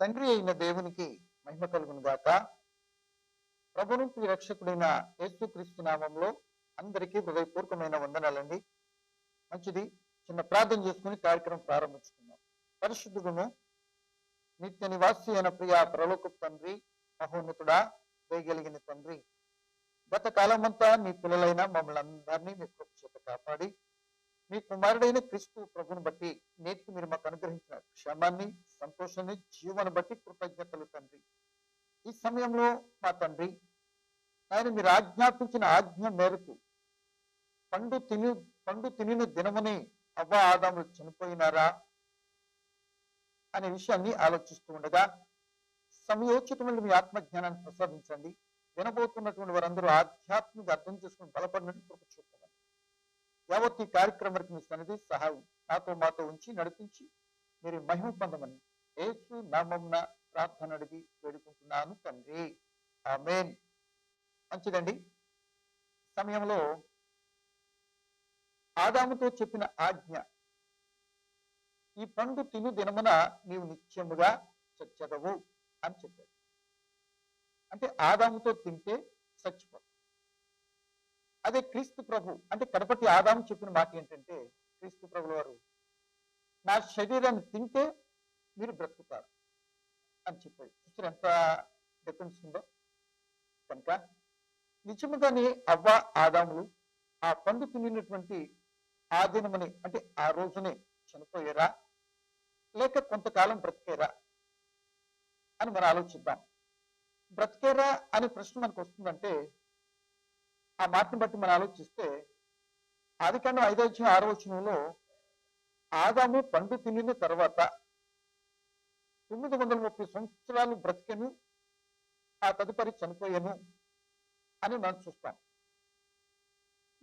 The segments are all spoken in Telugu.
తండ్రి అయిన దేవునికి మహిమ కలుగును గాక. ప్రభును రక్షకుడైన యేసుక్రీస్తు నామంలో అందరికీ హృదయపూర్వకమైన వందనాలండి. మంచిది, చిన్న ప్రార్థన చేసుకుని కార్యక్రమం ప్రారంభించుకున్నాం. పరిశుద్ధుడును నిత్య నివాసి అయిన ప్రియ పరలోకపు తండ్రి, మహోన్నతుడా, దయగలిగిన తండ్రి, గత కాలమంతా మీ పిల్లలైన మమ్మల్ని అందరినీ మీ కృప చేత కాపాడి మీ కుమారుడైన క్రీస్తు ప్రభుని బట్టి నేటికి మీరు మాకు అనుగ్రహించిన క్షమాన్ని, సంతోషాన్ని, జీవను బట్టి కృతజ్ఞతలు తండ్రి. ఈ సమయంలో మా తండ్రి ఆయన మీరు ఆజ్ఞాపించిన ఆజ్ఞ మేరకు పండు తినిన దినముని అవ్వ ఆదాములు చనిపోయినారా అనే విషయాన్ని ఆలోచిస్తూ ఉండగా సమయోచితమైన మీ ఆత్మజ్ఞానాన్ని ప్రసాదించండి. వినబోతున్నటువంటి వారందరూ ఆధ్యాత్మిక అర్థం చేసుకుని బలపడినట్టు కృప చూపండి. యావత్ ఈ కార్యక్రమానికి మీ సన్నిధి సహాయం నాతో మాతో ఉంచి నడిపించి మీరు మహిమ పొందమని యేసు నామమున ప్రార్థన అడిగి వేడుకుంటున్నాను తండ్రి, ఆమేన్. మంచిదండి. సమయంలో ఆదాముతో చెప్పిన ఆజ్ఞ, ఈ పండు తిను దినమున నీవు నిత్యముగా చచ్చెదవు అని చెప్పాడు. అంటే ఆదాముతో తింటే చచ్చిపోతావు. అదే క్రీస్తు ప్రభు అంటే కడపటి ఆదాము చెప్పిన మాట ఏంటంటే, క్రీస్తు ప్రభు వారు నా శరీరాన్ని తింటే మీరు బ్రతుకుతారు అని చెప్పాడు. చూసారు ఎంత డిఫరెన్స్ ఉందో. కనుక నిజముగానే అవ్వ ఆదాములు ఆ పండు తినినటువంటి ఆ దినమని అంటే ఆ రోజునే చనిపోయారా, లేక కొంతకాలం బ్రతికేరా అని మనం ఆలోచిద్దాం. బ్రతికేరా అనే ప్రశ్న మనకు వస్తుందంటే ఆ మాటను బట్టి మనం ఆలోచిస్తే ఆదికాండం 5వ అధ్యాయం 6వ వచనంలో ఆదాము పండు తినిన తర్వాత 930 సంవత్సరాలు బ్రతికెను, ఆ తదుపరి చనిపోయాను అని మనం చూస్తాం.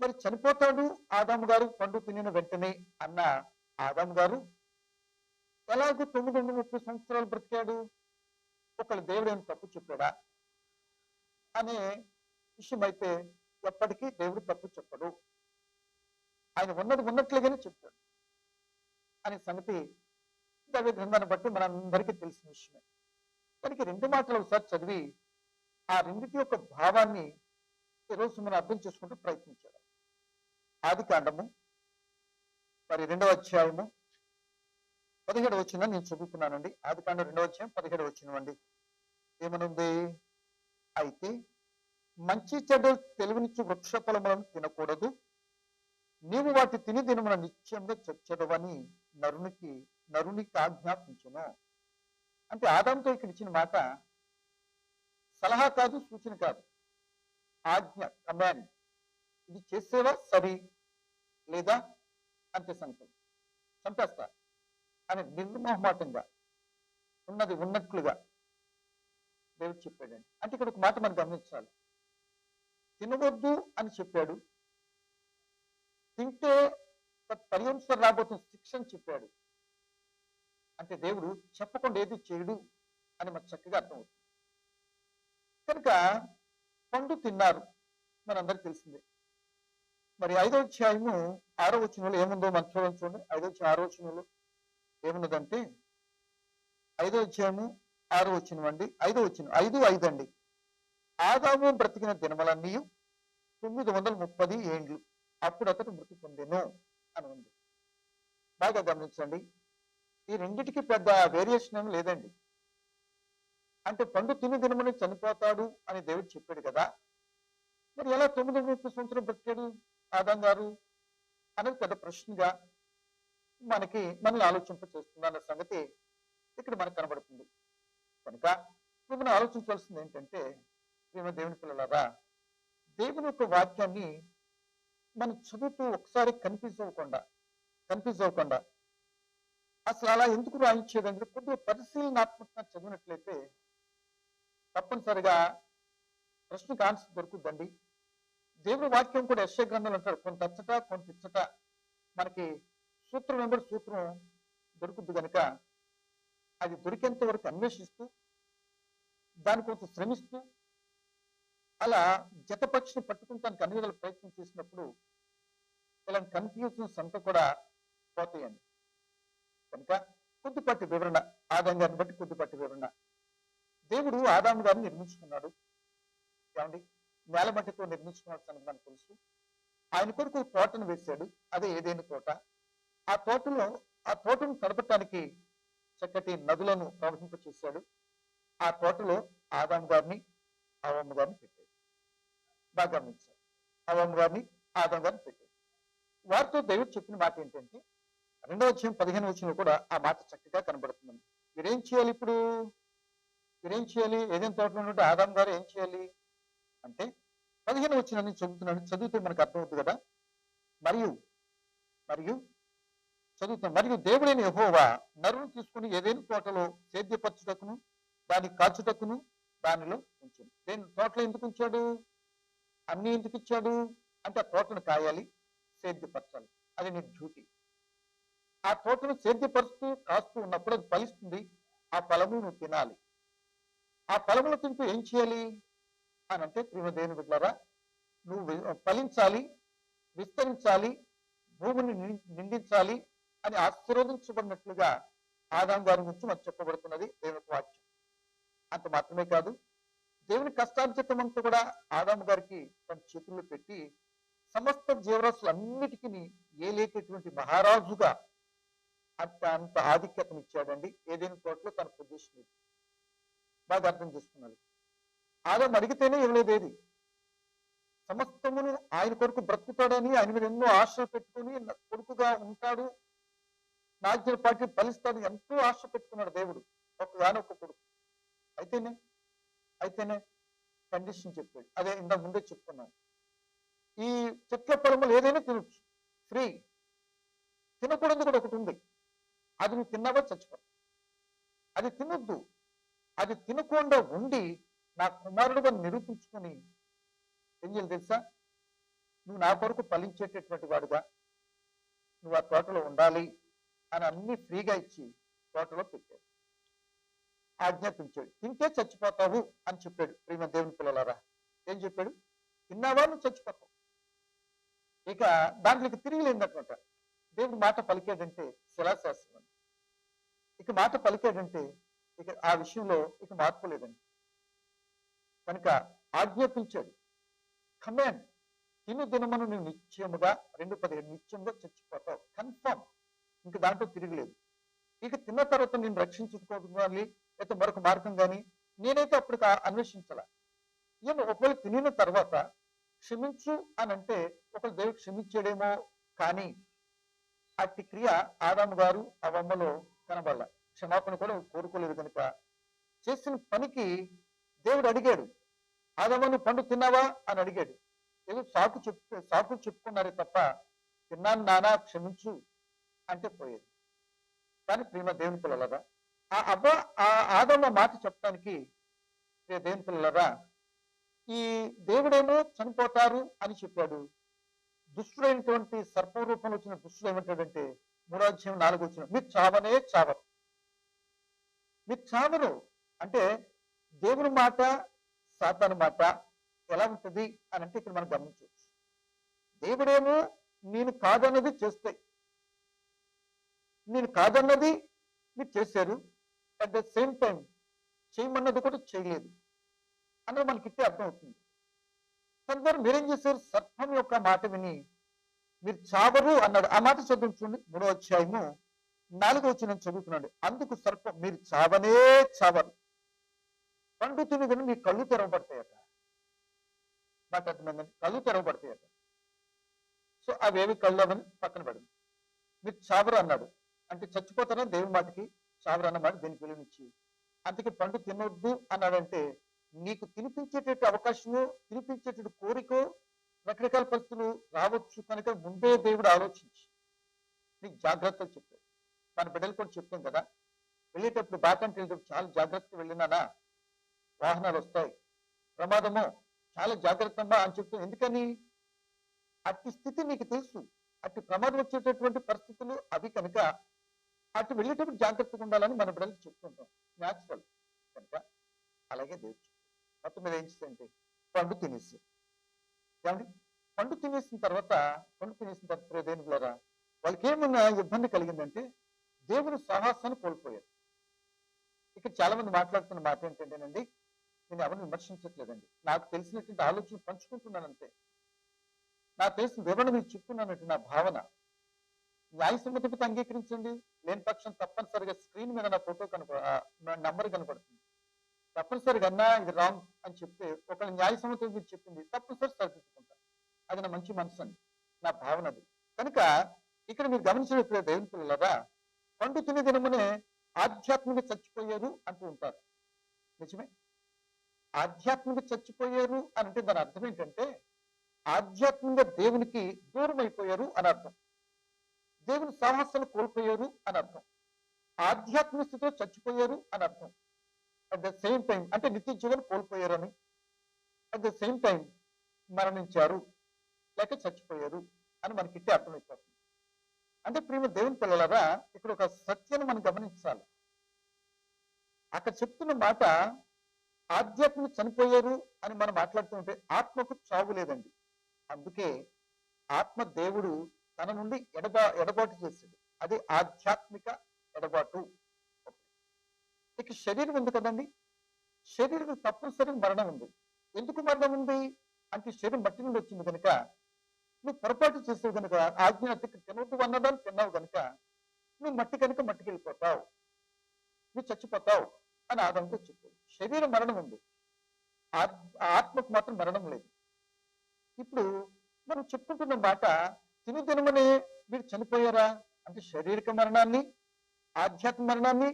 మరి చనిపోతాడు ఆదాము గారు పండు తినిన వెంటనే అన్న ఆదాము గారు ఎలాగో 930 సంవత్సరాలు బ్రతికాడు? ఒకళ్ళ దేవుడు ఏం తప్పు చెప్పాడా అనే విషయం అయితే ఎప్పటికీ దేవుడు తప్పు చెప్పడు. ఆయన ఉన్నది ఉన్నట్లుగానే చెప్తాడు అనే సంగతి దైవ గ్రంథాన్ని బట్టి మనందరికీ తెలిసిన విషయమే. దానికి 2 మాటలు ఒకసారి చదివి ఆ రెండిటి యొక్క భావాన్ని ఈరోజు మనం అర్థం చేసుకుంటూ ప్రయత్నించాడు. ఆది కాండము మరి 2వ అధ్యాయము 17వ వచనం నేను చదువుతున్నానండి. ఆది కాండం 2వ అధ్యాయం 17వ వచనం అండి. ఏమనుంది? అయితే మంచి చెడ్డ తెలివినిచ్చు వృక్ష ఫలములను తినకూడదు, నీవు వాటి తిని దినమున నిత్యంగా చచ్చెదవని నరునికి ఆజ్ఞాపించును. అంటే ఆదాముతో ఇక్కడ ఇచ్చిన మాట సలహా కాదు, సూచన కాదు, ఆజ్ఞ, కమాండ్. ఇది చేసేవా సరి, లేదా అంతే సంకల్పం, చంపేస్తా అని నిర్మోహమాటంగా ఉన్నది ఉన్నట్లుగా దేవుడు చెప్పాడండి. అంటే ఇక్కడ ఒక మాట మనం గమనించాలి. తినవద్దు అని చెప్పాడు, తింటే పర్యంసరం రాబోతున్న శిక్షను చెప్పాడు. అంటే దేవుడు చెప్పకుండా ఏది చేయడు అని మనకు చక్కగా అర్థమవుతుంది. కనుక పండు తిన్నారు, మనందరికి తెలిసిందే. మరి 5వ అధ్యాయము 6వ వచనంలో ఏముందో మనం చూడండి. 5వ అధ్యాయం 6వ వచనంలో ఏమున్నదంటే 5వ అధ్యాయము 6వ వచనం అండి. 5వ వచనం 5:5 అండి. ఆదాము బ్రతికిన దినములన్నీ 930 ఏండ్లు, అప్పుడు అతడు మృతి పొందెను అని ఉంది. బాగా గమనించండి. ఈ రెండిటికి పెద్ద వేరియేషన్ ఏమి లేదండి. అంటే పండు తిని దినమని చనిపోతాడు అని దేవుడు చెప్పాడు కదా, మరి ఎలా 930 సంవత్సరం బ్రతికాడు ఆదాం గారు అనేది పెద్ద ప్రశ్నగా మనల్ని ఆలోచింప చేస్తుంది అన్న సంగతి ఇక్కడ మనకు కనబడుతుంది. కనుక మనం ఆలోచించవలసింది ఏంటంటే, ప్రియమైన దేవుని పిల్లలారా, దేవుని యొక్క వాక్యాన్ని మనం చదువుతూ ఒకసారి కన్ఫ్యూజ్ అవ్వకుండా అసలు అలా ఎందుకు రాయించేదంటే కొద్దిగా పరిశీలనాత్మకంగా చదివినట్లయితే తప్పనిసరిగా ప్రశ్నకు ఆన్సర్ దొరుకుతుందండి. దేవుని వాక్యం కూడా యెషయా గ్రంథంలో అంటారు, కొంత అచ్చట కొంత ఇచ్చట మనకి సూత్రం వెంబడి సూత్రం దొరుకుద్ది. కనుక అది దొరికేంత వరకు అన్వేషిస్తూ దాని కొంచెం శ్రమిస్తూ అలా జతపక్షిని పట్టుకుంటానికి అన్ని విధాలు ప్రయత్నం చేసినప్పుడు ఇలాంటి కన్ఫ్యూజన్స్ అంతా కూడా పోతాయండి. కనుక కొద్దిపాటి వివరణ, ఆదాం గారిని బట్టి కొద్దిపాటి వివరణ. దేవుడు ఆదాము గారిని నిర్మించుకున్నాడు. ఏమండి, నేల మట్టితో నిర్మించుకున్నాడు సంగతి మనకు తెలుసు. ఆయన కొరకు తోటను వేశాడు, అదే ఏదైనా తోట. ఆ తోటను తడపటానికి చక్కటి నదులను ప్రవహింపచేశాడు. ఆ తోటలో ఆదాము గారిని హవ్వమ్మ గారిని పెట్టాడు. బాగా గమనించారు, హవ్వమ్మ గారిని ఆదాము గారిని పెట్టాడు. వారితో దేవుడు చెప్పిన మాట ఏంటంటే 2వ అధ్యాయం 15వ వచనంలో కూడా ఆ మాట చక్కగా కనబడుతుంది. మీరేం చేయాలి ఇప్పుడు? మీరేం చేయాలి? ఏదైనా తోటలో ఉన్నట్టు ఆదాము గారు ఏం చేయాలి అంటే 15వ వచనాన్ని చదువుతున్నాను, చదివితే మనకు అర్థమవుతుంది కదా. మరియు మరియు చదువుతాం. మరియు దేవుడైన యెహోవా నరుని తీసుకుని ఏదైనా తోటలో సేద్యపరచుటకును దాన్ని కాచుటకును దానిలో ఉంచాడు. దేని తోటలో ఎందుకు ఉంచాడు? అన్ని ఎందుకు ఇచ్చాడు అంటే ఆ తోటను కాయాలి, సేద్యపరచాలి, అది నీ డ్యూటీ. ఆ తోటను సేద్యపరుస్తూ కాస్తూ ఉన్నప్పుడు అది ఫలిస్తుంది. ఆ ఫలము నువ్వు తినాలి. ఆ ఫలములు తింటూ ఏం చేయాలి అని అంటే, ప్రియమైన దేవుని బిడ్డలారా, నువ్వు ఫలించాలి, విస్తరించాలి, భూమిని నిండించాలి అని ఆశీర్వదించబడినట్లుగా ఆదాము గారి గురించి మనకు చెప్పబడుతున్నది దేవుని వాక్యం. అంత మాత్రమే కాదు, దేవుని కష్టార్జితం అంతా కూడా ఆదాము గారికి తన చేతుల్లో పెట్టి సమస్త జీవరాశులన్నిటికీ ఏలేటటువంటి మహారాజుగా అంత ఆధిక్యతను ఇచ్చాడండి. ఏదైనా తోటలో తన పొజిషన్ బాగా అర్థం చేసుకున్నాడు. ఆదాము అడిగితేనే ఇవ్వలేదు ఏది. సమస్తమును ఆయన కొరకు బ్రతుకుతాడని ఆయన మీద ఎన్నో ఆశలు పెట్టుకుని కొడుకుగా ఉంటాడు, నాజ్ఞల పాటి ఫలిస్తాడు ఎంతో ఆశ పెట్టుకున్నాడు దేవుడు. ఒకగానొక్క కొడుకు అయితేనే కండిషన్ చెప్పాడు. అదే ఇంతకు ముందే చెప్పుకున్నాను, ఈ చెట్ల పొలములు ఏదైనా తినొచ్చు, ఫ్రీ. తినకూడదు కూడా ఒకటి ఉంది, అది నువ్వు తిన్నావా చచ్చిపోతావు. అది తినొద్దు. అది తినకుండా ఉండి నా కుమారుడుగా నిరూపించుకొని ఏం చేయాలి తెలుసా? నువ్వు నా కొరకు ఫలించేటటువంటి వాడుగా నువ్వు ఆ తోటలో ఉండాలి అని అన్ని ఫ్రీగా ఇచ్చి తోటలో పెట్టాడు, ఆజ్ఞాపించాడు. తింటే చచ్చిపోతావు అని చెప్పాడు. ప్రియమ దేవుని పిల్లలారా, ఏం చెప్పాడు? తిన్నావా నువ్వు చచ్చిపోతావు. ఇక దాంట్లోకి తిరిగి లేదన్నమాట. దేవుడు మాట పలికాడంటే శిలాశాస్త్రం. ఇక మాట పలికాడంటే ఇక ఆ విషయంలో ఇక మార్పు లేదండి. కనుక ఆజ్ఞాపించాడు, కమాండ్, తిను దినమును నువ్వు నిశ్చయముగా 2:17 నిశ్చయంగా చచ్చిపోతావు, కన్ఫర్మ్. ఇంక దాంట్లో తిరగలేదు. ఇక తిన్న తర్వాత నేను రక్షించుకోవాలి అయితే మరొక మార్గం కానీ నేనైతే అప్పుడు అన్వేషించాల. ఈయన ఒకవేళ తినిన తర్వాత క్షమించు అని అంటే ఒకవేళ దేవుడు క్షమించాడేమో, కానీ అట్టి క్రియ ఆదాము గారు హవ్వమ్మలో కనబడాల. క్షమాపణ కూడా కోరుకోలేదు. కనుక చేసిన పనికి దేవుడు అడిగాడు, ఆదాము పండు తిన్నావా అని అడిగాడు. ఏదో సాకు చెప్పుకున్నారే తప్ప తిన్నాను నానా క్షమించు అంటే పోయేది. కానీ ప్రియమ దేవుని పిల్లలరా, ఆ ఆదమ్మ మాట చెప్పడానికి దేవుని పిల్లలరా, ఈ దేవుడేమో చనిపోతారు అని చెప్పాడు. దుష్టుడైనటువంటి సర్ప రూపంలో వచ్చిన దుష్టుడు ఏమంటాడంటే 3వ అధ్యాయం 4వ వచనం, మీరు చావనే చావరు, మీరు చావరు అంటే దేవుని మాట సాతాను మాట ఎలా ఉంటుంది అని అంటే ఇక్కడ మనం గమనించవచ్చు. దేవుడేమో నేను కాదన్నది చేస్తాయి, నేను కాదన్నది మీరు చేశారు, అట్ ద సేమ్ టైం చేయమన్నది కూడా చేయలేదు అన్నది మనకి ఇట్టే అర్థం అవుతుంది. తద్వారా మీరేం చేశారు? సర్పం యొక్క మాట విని మీరు చావరు అన్నాడు. ఆ మాట చదువుతుంది 3వ అధ్యాయము 4వ వచనం చదువుతున్నాడు. అందుకు సర్పం, మీరు చావనే చావరు, పండు తిని మీ కళ్ళు తెరవబడతాయట. మాట అర్థమైందండి, కళ్ళు తెరవబడతాయట. సో అవేవి కళ్ళు అవని పక్కన పడింది. మీరు చావరు అన్నాడు అంటే చచ్చిపోతారని దేవుని మాటకి చావరు అన్నమాట దీనికి విలువనిచ్చి, అందుకే పండు తినొద్దు అన్నాడంటే నీకు తినిపించేటట్టు అవకాశము, తినిపించేటట్టు కోరికో, రకరకాల పరిస్థితులు రావచ్చు. కనుక ముందే దేవుడు ఆలోచించి నీకు జాగ్రత్తలు చెప్పాడు. మన బిడ్డలు కూడా చెప్తాం కదా, వెళ్ళేటప్పుడు బాటంటే వెళ్ళేటప్పుడు చాలా జాగ్రత్తగా వెళ్ళినానా, వాహనాలు వస్తాయి, ప్రమాదము, చాలా జాగ్రత్త అమ్మా అని చెప్తాం. ఎందుకని? అట్టి స్థితి నీకు తెలుసు, అట్టి ప్రమాదం వచ్చేటటువంటి పరిస్థితులు అవి. కనుక అటు వెళ్ళేటప్పుడు జాగ్రత్తగా ఉండాలని మన బిడ్డలకు చెప్తుంటాం, న్యాచురల్. కనుక అలాగే దేవుడు మొత్తం మీద ఏం చేస్తే పండు తినేసి, ఏమండి పండు తినేసిన తర్వాత దేని ద్వారా వాళ్ళకి ఏమన్నా ఇబ్బంది కలిగిందంటే దేవుని సాహసాన్ని కోల్పోయారు. ఇక్కడ చాలా మంది మాట్లాడుతున్న మాట ఏంటంటేనండి, నేను ఎవరిని విమర్శించట్లేదండి, నాకు తెలిసినటువంటి ఆలోచన పంచుకుంటున్నాను అంతే. నాకు తెలిసిన వివరణ మీకు చెప్తున్నానంటే నా భావన. న్యాయసమ్మతితో అంగీకరించండి, లేని పక్షం తప్పనిసరిగా స్క్రీన్ మీద నా ఫోటో నా నంబర్ కనపడుతుంది. తప్పనిసరిగా అన్నా ఇది రాంగ్ అని చెప్తే ఒకవేళ న్యాయసమ్మతితో మీరు చెప్పింది తప్పనిసరి సరిదిద్దుకుంటా. అది నా మంచి మనసు అండి, నా భావన అది. కనుక ఇక్కడ మీరు గమనించినట్లే దేవుని పిల్లలారా, పండు తినే దినమునే ఆధ్యాత్మిక చచ్చిపోయారు అంటూ ఉంటారు. నిజమే, ఆధ్యాత్మిక చచ్చిపోయారు అని అంటే దాని అర్థం ఏంటంటే ఆధ్యాత్మిక దేవునికి దూరం అయిపోయారు అని అర్థం. దేవుని సాహసాలు కోల్పోయారు అని అర్థం. ఆధ్యాత్మిక స్థితిలో చచ్చిపోయారు అని అర్థం. అట్ ద సేమ్ టైం అంటే నిత్య జీవనం కోల్పోయారు అని, అట్ ద సేమ్ టైం మరణించారు లేక చచ్చిపోయారు అని మనకి ఇట్టే అర్థమైపోతుంది. అంటే ప్రియమ దేవుని పిల్లలారా, ఇక్కడ ఒక సత్యాన్ని మనం గమనించాలి. అక్కడ చెప్తున్న మాట ఆధ్యాత్మిక చనిపోయారు అని మనం మాట్లాడుతుంటే ఆత్మకు చావు లేదండి. అందుకే ఆత్మ దేవుడు తన నుండి ఎడబాటు చేశాడు. అదే ఆధ్యాత్మిక ఎడబాటు. ఇక శరీరం ఉంది కదండి, శరీరం తప్పనిసరిగా మరణం ఉంది. ఎందుకు మరణం ఉంది అంటే శరీరం మట్టి నుండి వచ్చింది కనుక, నువ్వు పొరపాటు చేసావు కనుక, ఆజ్ఞ తినవద్దు అన్నదాన్ని తిన్నావు కనుక నువ్వు మట్టి కనుక మట్టికి వెళ్ళిపోతావు, నువ్వు చచ్చిపోతావు అని ఆదంతో చెప్పాడు. శరీరం మరణం ఉంది, ఆత్మకు మాత్రం మరణం లేదు. ఇప్పుడు మనం చెప్పుకుంటున్న మాట తినుదినమనే మీరు చనిపోయారా అంటే శారీరక మరణాన్ని ఆధ్యాత్మిక మరణాన్ని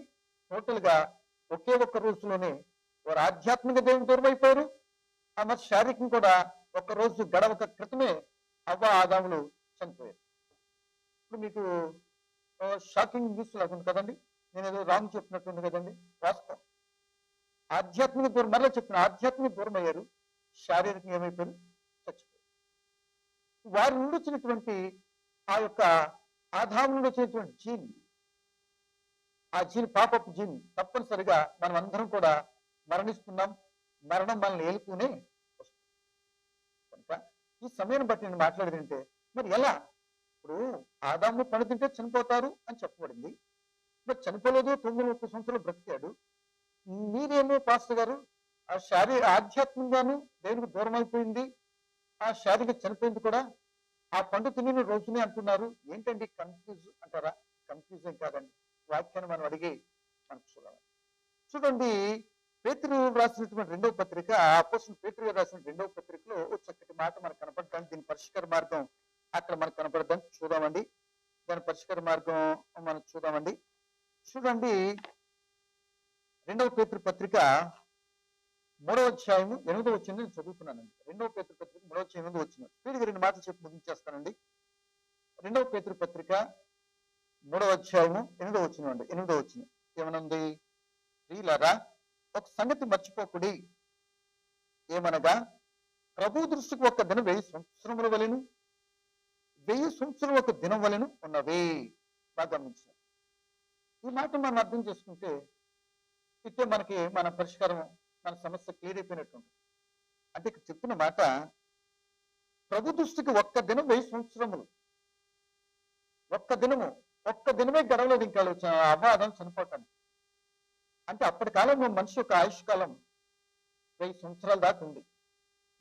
టోటల్ గా ఒకే ఒక్క రోజులోనే వారు ఆధ్యాత్మిక దేవుని దూరం అయిపోయారు. మరి శారీరకం కూడా ఒక రోజు గడవక క్రితమే అవ్వ ఆదాములు చనిపోయారు. ఇప్పుడు మీకు షాకింగ్ న్యూస్ లాగుంది కదండి, నేను ఏదో రాంగ్ చెప్పినట్టుంది కదండి. వాస్తవం, ఆధ్యాత్మిక దూరం మరలా చెప్తున్నా, ఆధ్యాత్మిక దూరం అయ్యారు, శారీరకం ఏమైపోయారు, చచ్చిపోయారు. వారి నుండి వచ్చినటువంటి ఆ యొక్క ఆదాము నుండి వచ్చినటువంటి జీన్, ఆ జీన్ పాపపు జీన్ తప్పనిసరిగా మనం అందరం కూడా మరణిస్తున్నాం. మరణం మనల్ని ఏలుతూనే వస్తుంది. కనుక ఈ సమయాన్ని బట్టి నేను మాట్లాడేదంటే మరి ఎలా, ఇప్పుడు ఆదాము పని తింటే చనిపోతారు అని చెప్పబడింది, మరి చనిపోలేదు, 9 సంవత్సరాలు బ్రతికాడు. మీరేమో పాస్టర్ గారు ఆ ఆధ్యాత్మికంగాను దేవునికి దూరం అయిపోయింది, ఆ శారీరక చనిపోయింది కూడా ఆ పండు తిని రోజునే అంటున్నారు, ఏంటండి కన్ఫ్యూజ్ అంటారా? కన్ఫ్యూజ్ ఏం కాదండి, వాక్యాన్ని మనం అడిగి మనకు చూడండి. పేతురు రాసినటువంటి 2వ పత్రిక, అపోస్తలుడైన పేతురు రాసిన 2వ పత్రికలో ఒక చక్కటి మాట మనకు కనపడతాను. దీని పరిష్కార మార్గం అక్కడ మనకు కనపడదాం, చూద్దామండి. దాని పరిష్కార మార్గం మనం చూద్దామండి. చూడండి, 2వ పేతురు పత్రిక 3వ అధ్యాయము 8వ వచనం నేను చదువుతున్నానండి. 2వ పేతురు పత్రిక 3వ అధ్యాయం 8వ వచనం స్పీడ్గా 2 మాటలు చెప్పి ముగించేస్తానండి. 2వ పేతురు పత్రిక 3వ అధ్యాయము 8వ వచనం అండి. 8వ వచనం ఏమనుంది? ప్రియులారా, ఒక సంగతి మర్చిపోకుడి, ఏమనగా ప్రభు దృష్టికి ఒక దినం 1000 సంవత్సరముల వలెను, 1000 సంవత్సరం ఒక దినం వలెను ఉన్నవి. బాగా గమనించాలి. ఈ మాట మనం అర్థం చేసుకుంటే ఇట్టే మనకి మన పరిష్కారం, మన సమస్య క్లియర్ అయిపోయినట్టుంది. అంటే ఇక్కడ చెప్తున్న మాట ప్రభు దృష్టికి ఒక్క దినం 1000 సంవత్సరములు. ఒక్క దినమే గడవలేదు ఇంకా అవాదం చనిపోతాను. అంటే అప్పటి కాలంలో మనిషి యొక్క ఆయుష్కాలం 1000 సంవత్సరాల దాకా ఉంది.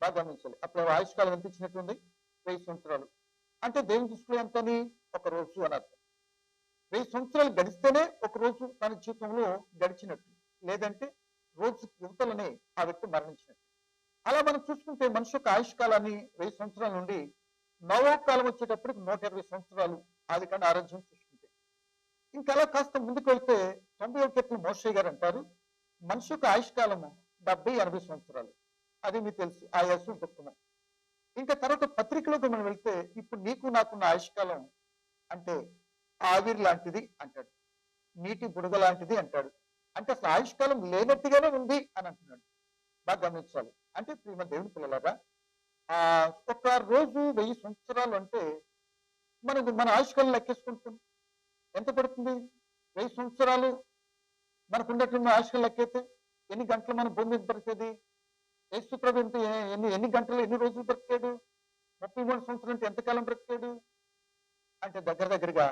బాగా గమనించాలి. అప్పుడు ఆయుష్కాలం ఎంత ఇచ్చినట్టుంది? 1000 సంవత్సరాలు. అంటే దేవుని దృష్టిలో ఎంతని? ఒక రోజు అని అర్థం. 1000 సంవత్సరాలు గడిస్తేనే ఒక రోజు తన జీవితంలో గడిచినట్టు, లేదంటే రోజు యువతలనే ఆ వ్యక్తి మరణించినట్టు. అలా మనం చూసుకుంటే మనిషి యొక్క ఆయుష్కాలాన్ని 1000 సంవత్సరాల నుండి నవో కాలం వచ్చేటప్పటికి 120 సంవత్సరాలు అది కానీ ఆరోగ్యం చూసుకుంటే. ఇంకా అలా కాస్త ముందుకు వెళ్తే 90వ కీర్తన మోషే గారు అంటారు, మనిషి యొక్క ఆయుష్కాలము 70-80 సంవత్సరాలు. అది మీకు తెలుసు, ఆయాసు దుఃఖము. ఇంకా తర్వాత పత్రికలోకి మనం వెళ్తే ఇప్పుడు నీకు నాకున్న ఆయుష్కాలం అంటే ఆవిరి లాంటిది అంటాడు, నీటి బుడగ లాంటిది అంటాడు. అంటే అసలు ఆయుష్కాలం లేనట్టుగానే ఉంది అని అంటున్నాడు. బాగా గమనించాలి. అంటే ప్రియమ దేవుని పిల్లలారా, ఒక రోజు 1000 సంవత్సరాలు అంటే మన ఆయుష్కాలం లెక్కేసుకుంటాం ఎంత పడుతుంది? 1000 సంవత్సరాలు మనకు ఉండేటువంటి ఆయుష్కాలం లెక్కైతే ఎన్ని గంటలు మన భూమి మీద బ్రతికేది? యేసు ప్రభు ఎన్ని గంటలు ఎన్ని రోజులు బ్రతికాడు? 33 సంవత్సరాలు అంటే ఎంతకాలం బ్రతికాడు? అంటే దగ్గరగా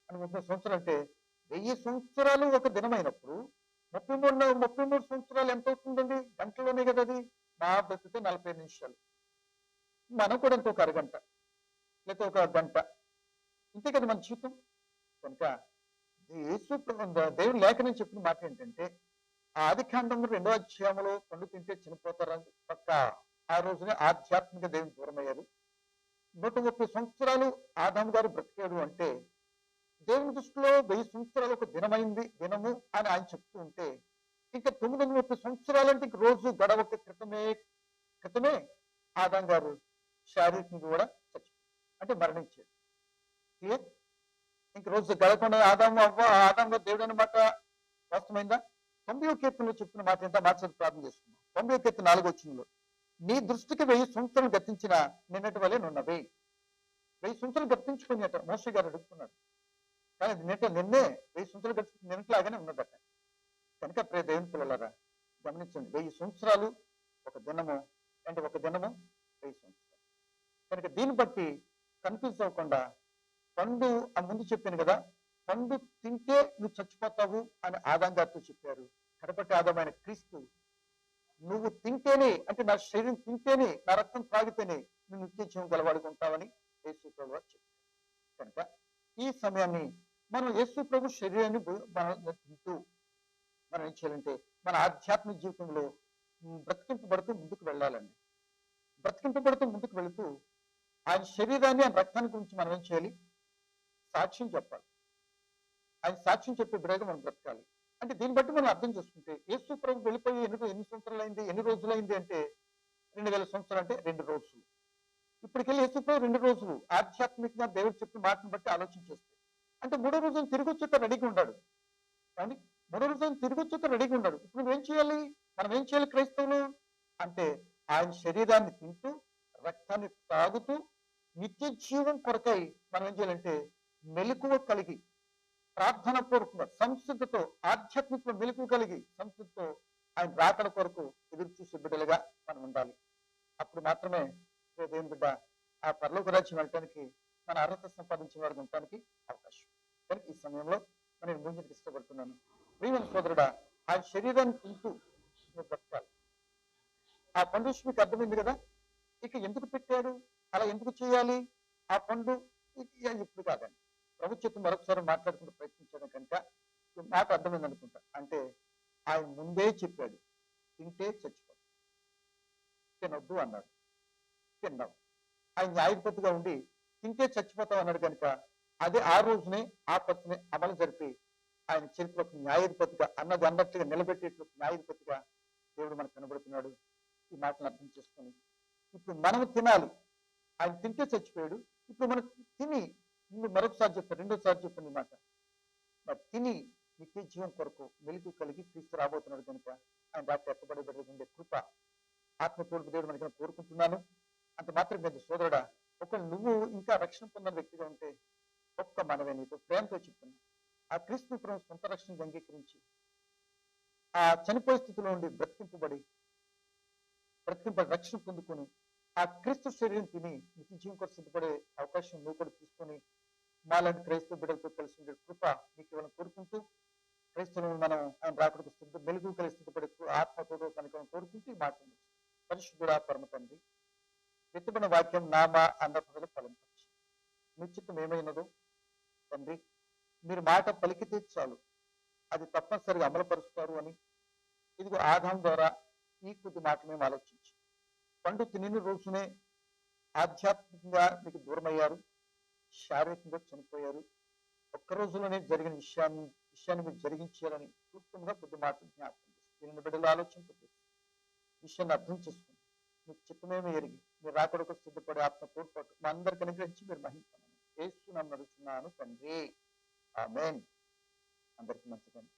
30 సంవత్సరాలు అంటే 1000 సంవత్సరాలు ఒక దినమైనప్పుడు 33 సంవత్సరాలు ఎంత అవుతుందండి? గంటలోనే కదా అది. నా బతికితే 40 నిమిషాలు. మనం కూడా ఇంత ఒక అరగంట లేకపోతే ఒక గంట, ఇంతే కదా మన జీవితం. కనుక దేవుని లేఖనం చెప్పిన మాట ఏంటంటే, ఆది కాండంలో 2వ అధ్యాయంలో పండు తింటే చనిపోతారని పక్క ఆ రోజునే ఆధ్యాత్మిక దేవుని దూరమయ్యారు. 130 సంవత్సరాలు ఆదాము గారు బ్రతికాడు అంటే దేవుని దృష్టిలో 1000 సంవత్సరాలు ఒక దినమైంది, దినము అని ఆయన చెప్తూ ఉంటే, ఇంకా 930 సంవత్సరాలు అంటే ఇంక రోజు గడవక క్రితమే ఆదాం గారు శారీరకంగా కూడా అంటే మరణించాడు. క్లియర్? ఇంక రోజు గడవకుండా ఆదాం గారు దేవుడు అన్నమాట వాస్తవమైందా? 9వ కీర్తనలో చెప్తున్న మాట ఎంత మార్చాలి ప్రార్థన చేసుకున్నాం. 9వ కీర్తన 4వ వచనంలో, నీ దృష్టికి 1000 సంవత్సరాలు గతించిన నిన్నటి వలె నున్నవి. 1000 సంవత్సరాలు గతించుకునేట మోషే గారు అడుగుతున్నాడు. కానీ నిన్నే 1000 సంవత్సరాలు గడిచి నిన్నట్లాగానే ఉన్నదట. కనుక ప్రియ దేవుని పిల్లలారా గమనించండి, 1000 సంవత్సరాలు ఒక దినము అంటే ఒక దినము 1000 సంవత్సరాలు. కనుక దీన్ని బట్టి కన్ఫ్యూజ్ అవ్వకుండా, పండు ఆ ముందు చెప్పాను కదా, పండు తింటే నువ్వు చచ్చిపోతావు అని ఆదాం గారితో చెప్పారు. కడపటి ఆదామైన క్రీస్తు, నువ్వు తింటేనే అంటే నా శరీరం తింటేనే, నా రక్తం తాగితేనే నువ్వు నిత్య జీవం గలవాడుకుంటావని యేసు ప్రభు వారు చెప్పారు. కనుక ఈ సమయాన్ని మనం యేసు ప్రభు శరీరాన్ని తింటూ మనం ఏం చేయాలంటే మన ఆధ్యాత్మిక జీవితంలో బ్రతికింపబడుతూ ముందుకు వెళ్ళాలండి. బ్రతికింపబడుతూ ముందుకు వెళుతూ ఆయన శరీరాన్ని, ఆయన రక్తాన్ని గురించి మనం ఏం చేయాలి? సాక్ష్యం చెప్పాలి. ఆయన సాక్ష్యం చెప్పే బిడ్డగా మనం బ్రతకాలి. అంటే దీన్ని బట్టి మనం అర్థం చేసుకుంటే, యేసు ప్రభు వెళ్ళిపోయి ఎన్ని సంవత్సరాలు అయింది, ఎన్ని రోజులు అయింది అంటే 2000 సంవత్సరాలు అంటే 2 రోజులు. ఇప్పటికెళ్ళి యేసు ప్రభు 2 రోజులు ఆధ్యాత్మికంగా దేవుడు చెప్పిన మాటను బట్టి ఆలోచన చేస్తే, అంటే 3వ రోజున తిరిగి వచ్చేట రెడీగా ఉన్నాడు. కానీ 3వ రోజున తిరిగి వచ్చేట రెడీగా ఉన్నాడు. ఇప్పుడు నువ్వేం చేయాలి? మనం ఏం చేయాలి క్రైస్తవులు అంటే, ఆయన శరీరాన్ని తింటూ రక్తాన్ని తాగుతూ నిత్య జీవం కొరకై మనం ఏం చేయాలంటే మెలకువ కలిగి, ప్రార్థన పూర్వకంగా సంసిద్ధతో, ఆధ్యాత్మిక మెలకువ కలిగి సంసిద్ధతో ఆయన రాకడ కొరకు ఎదురు చూసే బిడ్డలుగా మనం ఉండాలి. అప్పుడు మాత్రమే దేవుని బిడ్డ ఆ పరలోక రాజ్యం వెళ్ళటానికి, మన అర్హత సంపాదించిన వారికి ఉండటానికి అవకాశం. కానీ ఈ సమయంలో నేను ముందుకు ఇష్టపడుతున్నాను. ప్రియమైన సోదరుడా, ఆ శరీరాన్ని తింటూ నువ్వు బ్రతకాలి. ఆ పండు విషయం మీకు అర్థమైంది కదా. ఇక ఎందుకు పెట్టారు, అలా ఎందుకు చేయాలి? ఆ పండు ఇప్పుడు కాదండి, ప్రభుత్వం మరొకసారి మాట్లాడుకుంటూ ప్రయత్నించాను కనుక నాకు అర్థమైంది అనుకుంటా. అంటే ఆయన ముందే చెప్పాడు, తింటే చచ్చిపో, తినొద్దు అన్నాడు. తిన్నావు. ఆయన న్యాయపతిగా ఉండి తింటే చచ్చిపోతావు అన్నాడు కనుక అదే ఆ రోజునే ఆ పత్తిని అమలు జరిపి ఆయన చరిత్రకు న్యాయాధిపతిగా అన్నట్టుగా నిలబెట్టేట్లు న్యాయాధిపతిగా దేవుడు మనకు కనబడుతున్నాడు. ఈ మాటను అర్థం చేసుకొని ఇప్పుడు మనం తినాలి. ఆయన తింటే చచ్చిపోయాడు. ఇప్పుడు మనం తిని మరొకసారి చెప్తాను, రెండోసారి చెప్పండి మాట, మరి తిని నిత్య జీవం కొరకు మెలుగు కలిగి క్రీస్తు రాబోతున్నాడు కనుక ఆయన రాత్రి ఎత్తబడబడి కృప ఆత్మతోడు దేవుడు మనకి కోరుకుంటున్నాను. అంత మాత్రం మీద సోదరుడా, ఒకవేళ నువ్వు ఇంకా రక్షణ పొందిన వ్యక్తిగా ఉంటే ఒక్క మనమే నీతో ప్రేమతో చెప్తున్నా, ఆ క్రీస్తు ప్రభు సొంత రక్షణకు అంగీకరించి ఆ చనిపోయే స్థితిలో ఉండి బ్రతికింపబడి రక్షణ పొందుకొని ఆ క్రీస్తు శరీరం తిని నిత్య జీవం కొరకు సిద్ధపడే అవకాశం నువ్వు కూడా తీసుకొని మాలాంటి క్రైస్తవ బిడ్డలతో కలిసి ఉండే కృప మీకు ఇవ్వాలని కోరుకుంటూ, క్రైస్తవులను మనం ఆయన రాకడకు మెలుగు కలిసి సిద్ధపడే ఆత్మతోడు కనుక కోరుకుంటూ ఈ మాట పరిశుద్ధుడా పరమ తండ్రి, ఎత్తుబడిన వాక్యం నామా అన్న ప్రజలు ఫలించవచ్చు. నిశ్చితం ఏమైనదో తండ్రి, మీరు మాట పలికితే చాలు అది తప్పనిసరిగా అమలుపరుస్తారు అని ఇదిగో ఆదాం ద్వారా ఈ కొద్ది మాట మేము ఆలోచించి పండు తిని రోజునే ఆధ్యాత్మికంగా మీకు దూరమయ్యారు, శారీరకంగా చనిపోయారు. ఒక్క రోజులోనే జరిగిన విషయాన్ని మీరు జరిగించాలని క్లుప్తంగా కొద్ది మాటలు జ్ఞాపకం చేసి బిడ్డలు ఆలోచింపదు విషయాన్ని అర్థం చేసుకుని మీకు చిత్తమేమో ఎరిగి మీరు రాకడకు సిద్ధపడే ఆత్మ తోడ్పాటు మా అందరికి అనుగ్రహించి మీరు మహించాలని యేసు నామమున అడుగుతున్నాను తండ్రి. ఆమేన్. అందరికీ మంచిదండి.